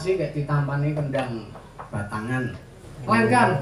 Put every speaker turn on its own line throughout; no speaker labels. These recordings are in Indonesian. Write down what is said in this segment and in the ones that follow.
sih kayak ditampani kendang batangan. Lengkan.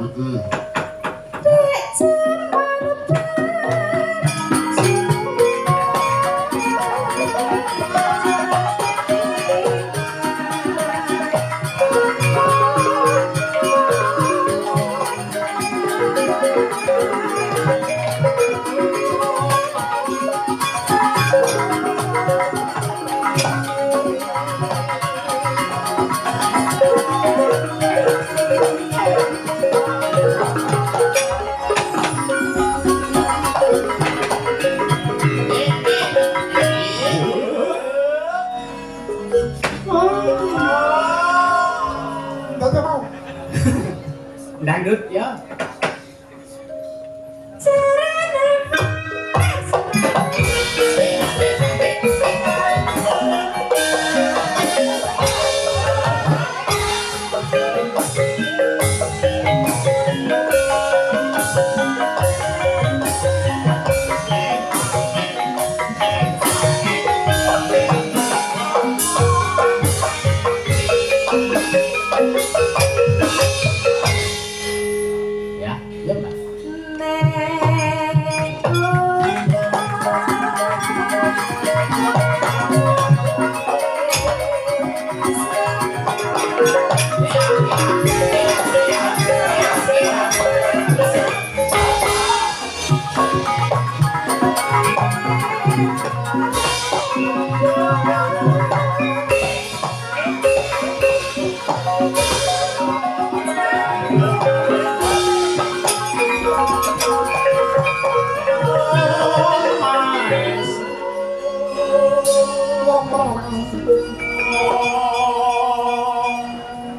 Dangdut ya.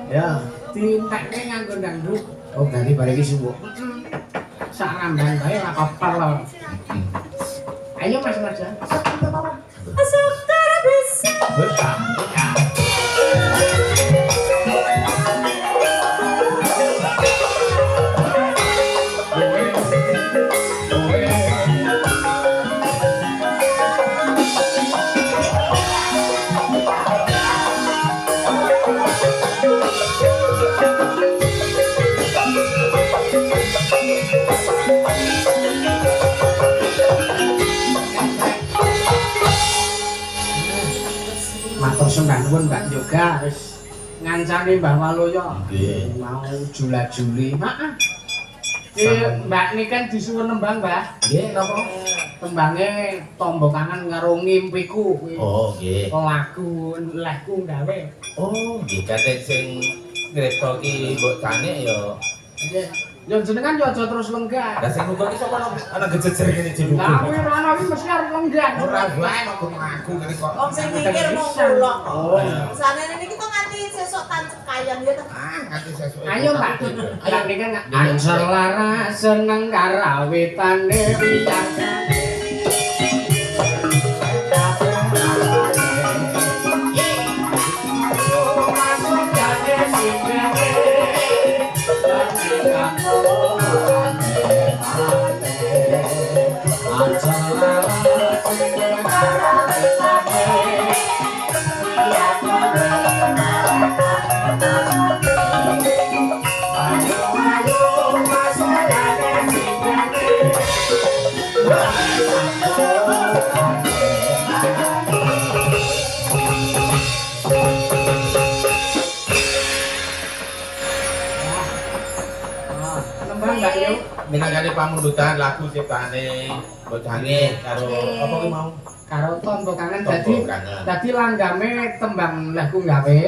Ya, tintekne nganggo dangdut. Oh, ganti bareng iki suwuk. Sak ramban bae ora apa-apa lho. Ayo Mas Marja. Sekarang bisa. Matur sembah nuwun Mbak Yoga wis ngancani Mbah Waloyo. Nggih. Mau jula-juli. Heeh. Iki Mbak niki kan disuwun nembang, Mbah. Nggih, napa? Tembange Tombo Kangen karo Ngimpiku kuwi.
Oh, nggih.
Lagu lehku gawe.
Oh, nggih kate sing ngripta ki mbok Canik ya.
Nggih. Ya jenengan yo aja terus lenggah.
Lah sing nuga ki sapa ana gejejer kene di
Lah kuwi ana iki mesti arep lenggah.
Ora wae kok aku kene kok.
Wong sing mikir mung kula.
Oh.
Sana niki to nganti sesuk tancep kayang ya to.
Nganti sesuk.
Ayo Mbak. Mbak niki kan ansor laras seneng karawitane wiyane.
Minangkane pamundutan lagu ciptane Mbok Canik karo apa ki mau?
Karo Tombo Kangen
Tombo
dadi
Kangen.
dadi langgame tembang lehku gawe.